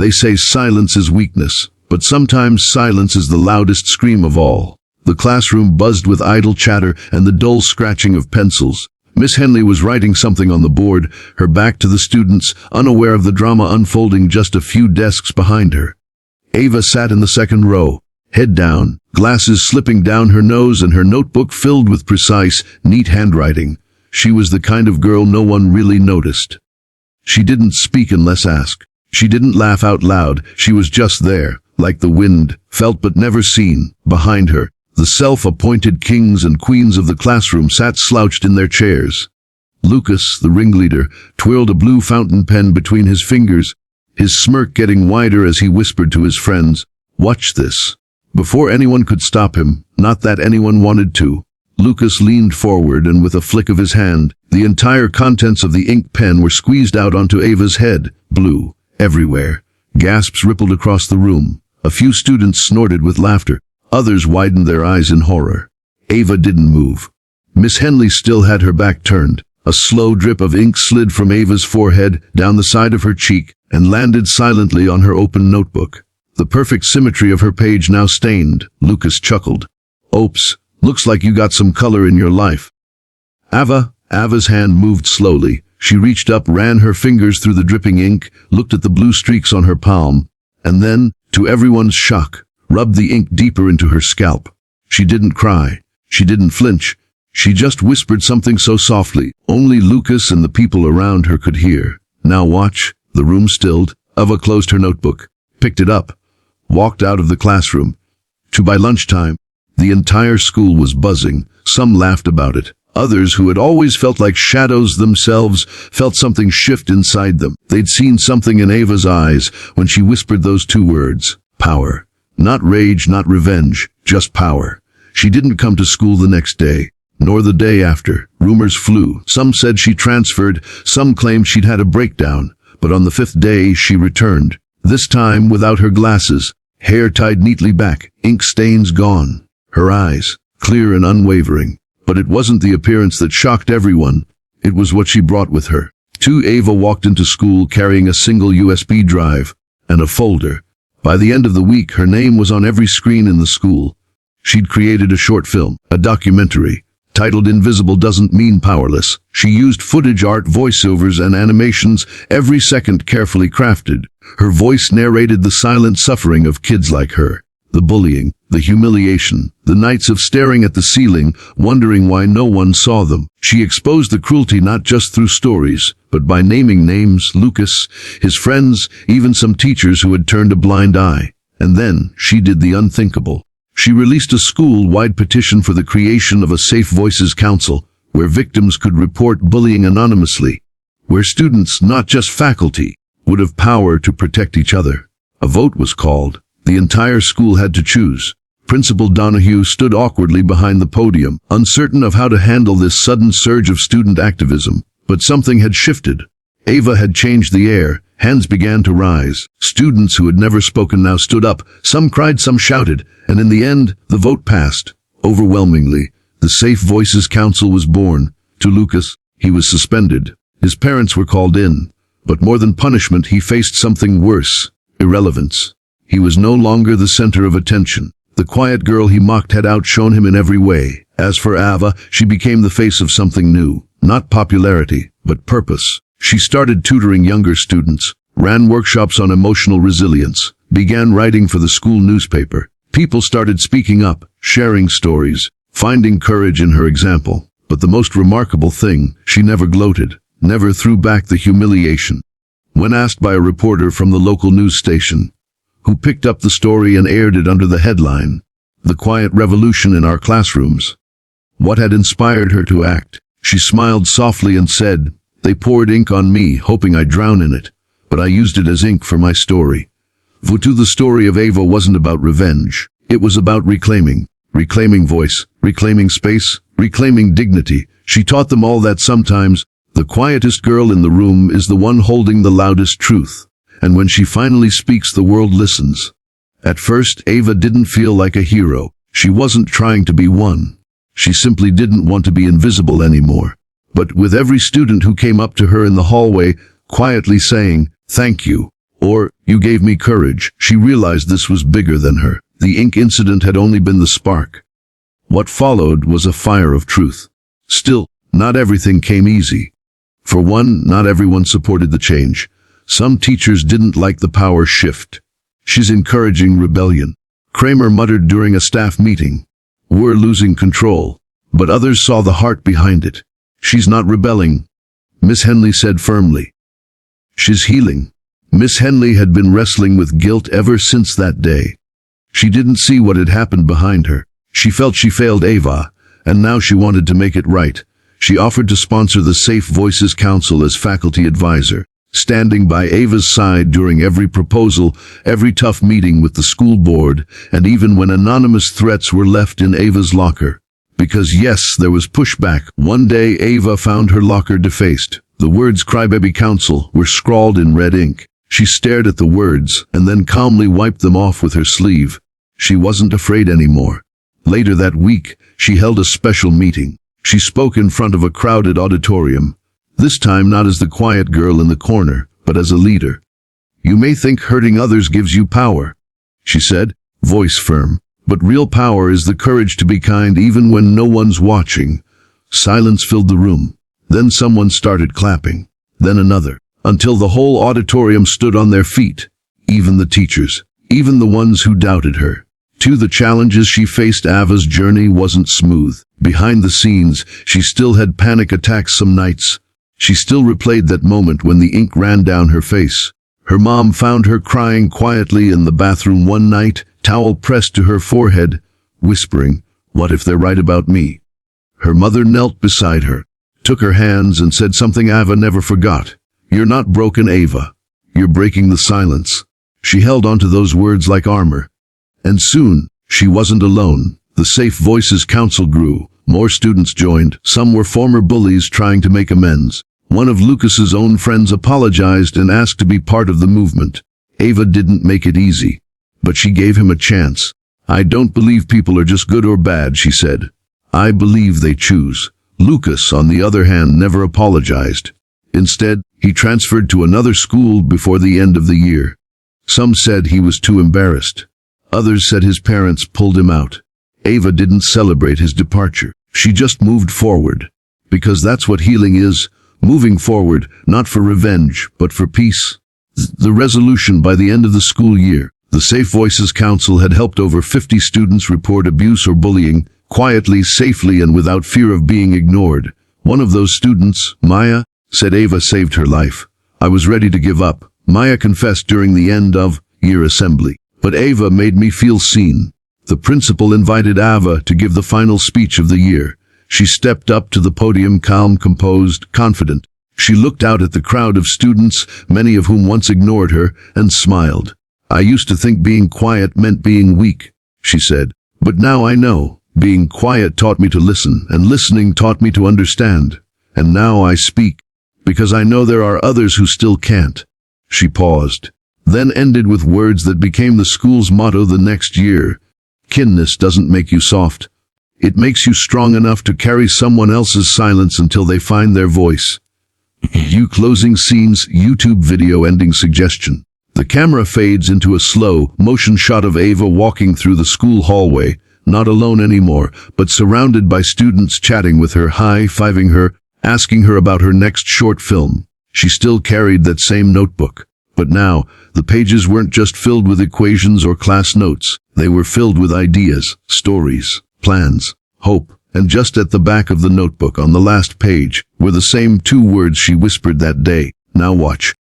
They say silence is weakness, but sometimes silence is the loudest scream of all. The classroom buzzed with idle chatter and the dull scratching of pencils. Miss Henley was writing something on the board, her back to the students, unaware of the drama unfolding just a few desks behind her. Ava sat in the second row, head down, glasses slipping down her nose and her notebook filled with precise, neat handwriting. She was the kind of girl no one really noticed. She didn't speak unless asked. She didn't laugh out loud. She was just there, like the wind, felt but never seen. Behind her, the self-appointed kings and queens of the classroom sat slouched in their chairs. Lucas, the ringleader, twirled a blue fountain pen between his fingers, his smirk getting wider as he whispered to his friends, "Watch this." Before anyone could stop him, not that anyone wanted to, Lucas leaned forward and with a flick of his hand, the entire contents of the ink pen were squeezed out onto Ava's head, blue, everywhere. Gasps rippled across the room. A few students snorted with laughter. Others widened their eyes in horror. Ava didn't move. Miss Henley still had her back turned. A slow drip of ink slid from Ava's forehead, down the side of her cheek, and landed silently on her open notebook. The perfect symmetry of her page now stained. Lucas chuckled. "Oops, looks like you got some color in your life." Ava's hand moved slowly. She reached up, ran her fingers through the dripping ink, looked at the blue streaks on her palm, and then, to everyone's shock, rubbed the ink deeper into her scalp. She didn't cry. She didn't flinch. She just whispered something so softly, only Lucas and the people around her could hear. "Now watch." The room stilled. Ava closed her notebook, picked it up, walked out of the classroom. By lunchtime, the entire school was buzzing. Some laughed about it. Others, who had always felt like shadows themselves, felt something shift inside them. They'd seen something in Ava's eyes when she whispered those two words, power. Not rage, not revenge, just power. She didn't come to school the next day, nor the day after. Rumors flew. Some said she transferred, some claimed she'd had a breakdown. But on the fifth day, she returned. This time without her glasses, hair tied neatly back, ink stains gone. Her eyes, clear and unwavering. But it wasn't the appearance that shocked everyone. It was what she brought with her. Ava walked into school carrying a single USB drive and a folder. By the end of the week, her name was on every screen in the school. She'd created a short film, a documentary, titled Invisible Doesn't Mean Powerless. She used footage, art, voiceovers, and animations, every second carefully crafted. Her voice narrated the silent suffering of kids like her. The bullying, the humiliation, the nights of staring at the ceiling, wondering why no one saw them. She exposed the cruelty not just through stories, but by naming names, Lucas, his friends, even some teachers who had turned a blind eye. And then, she did the unthinkable. She released a school-wide petition for the creation of a Safe Voices Council, where victims could report bullying anonymously, where students, not just faculty, would have power to protect each other. A vote was called. The entire school had to choose. Principal Donahue stood awkwardly behind the podium, uncertain of how to handle this sudden surge of student activism. But something had shifted. Ava had changed the air. Hands began to rise. Students who had never spoken now stood up. Some cried, some shouted, and in the end, the vote passed. Overwhelmingly, the Safe Voices Council was born. To Lucas, he was suspended. His parents were called in. But more than punishment, he faced something worse: irrelevance. He was no longer the center of attention. The quiet girl he mocked had outshone him in every way. As for Ava, she became the face of something new. Not popularity, but purpose. She started tutoring younger students, ran workshops on emotional resilience, began writing for the school newspaper. People started speaking up, sharing stories, finding courage in her example. But the most remarkable thing, she never gloated, never threw back the humiliation. When asked by a reporter from the local news station, who picked up the story and aired it under the headline, "The Quiet Revolution in Our Classrooms," what had inspired her to act, she smiled softly and said, "They poured ink on me, hoping I'd drown in it, but I used it as ink for my story." The story of Ava wasn't about revenge. It was about reclaiming voice, reclaiming space, reclaiming dignity. She taught them all that sometimes the quietest girl in the room is the one holding the loudest truth. And when she finally speaks, the world listens. At first, Ava didn't feel like a hero. She wasn't trying to be one. She simply didn't want to be invisible anymore. But with every student who came up to her in the hallway, quietly saying, "Thank you," Or, "You gave me courage." She realized this was bigger than her. The ink incident had only been the spark. What followed was a fire of truth. Still, not everything came easy. For one, not everyone supported the change. Some teachers didn't like the power shift. "She's encouraging rebellion," Kramer muttered during a staff meeting. "We're losing control." But others saw the heart behind it. "She's not rebelling," Miss Henley said firmly. "She's healing." Miss Henley had been wrestling with guilt ever since that day. She didn't see what had happened behind her. She felt she failed Ava, and now she wanted to make it right. She offered to sponsor the Safe Voices Council as faculty advisor, standing by Ava's side during every proposal, every tough meeting with the school board, and even when anonymous threats were left in Ava's locker. Because yes, there was pushback. One day Ava found her locker defaced. The words "Crybaby Council" were scrawled in red ink. She stared at the words, and then calmly wiped them off with her sleeve. She wasn't afraid anymore. Later that week, she held a special meeting. She spoke in front of a crowded auditorium, this time not as the quiet girl in the corner, but as a leader. "You may think hurting others gives you power," she said, voice firm. "But real power is the courage to be kind even when no one's watching." Silence filled the room. Then someone started clapping. Then another, until the whole auditorium stood on their feet. Even the teachers, even the ones who doubted her. To the challenges she faced, Ava's journey wasn't smooth. Behind the scenes, she still had panic attacks some nights. She still replayed that moment when the ink ran down her face. Her mom found her crying quietly in the bathroom one night, towel pressed to her forehead, whispering, "What if they're right about me?" Her mother knelt beside her, took her hands and said something Ava never forgot. "You're not broken, Ava. You're breaking the silence." She held onto those words like armor. And soon, she wasn't alone. The Safe Voices Council grew. More students joined. Some were former bullies trying to make amends. One of Lucas's own friends apologized and asked to be part of the movement. Ava didn't make it easy, but she gave him a chance. "I don't believe people are just good or bad," she said. "I believe they choose." Lucas, on the other hand, never apologized. Instead, he transferred to another school before the end of the year. Some said he was too embarrassed. Others said his parents pulled him out. Ava didn't celebrate his departure. She just moved forward. Because that's what healing is, moving forward, not for revenge, but for peace. The resolution: by the end of the school year, the Safe Voices Council had helped over 50 students report abuse or bullying, quietly, safely, and without fear of being ignored. One of those students, Maya, said Ava saved her life. "I was ready to give up," Maya confessed during the end of year assembly. "But Ava made me feel seen." The principal invited Ava to give the final speech of the year. She stepped up to the podium, calm, composed, confident. She looked out at the crowd of students, many of whom once ignored her, and smiled. "I used to think being quiet meant being weak," she said. "But now I know. Being quiet taught me to listen, and listening taught me to understand. And now I speak, because I know there are others who still can't." She paused, then ended with words that became the school's motto the next year. "Kindness doesn't make you soft. It makes you strong enough to carry someone else's silence until they find their voice." You closing scenes, YouTube video ending suggestion. The camera fades into a slow motion shot of Ava walking through the school hallway, not alone anymore, but surrounded by students chatting with her, high-fiving her, asking her about her next short film. She still carried that same notebook. But now, the pages weren't just filled with equations or class notes. They were filled with ideas, stories, plans, hope. And just at the back of the notebook, on the last page, were the same 2 words she whispered that day: "Now watch."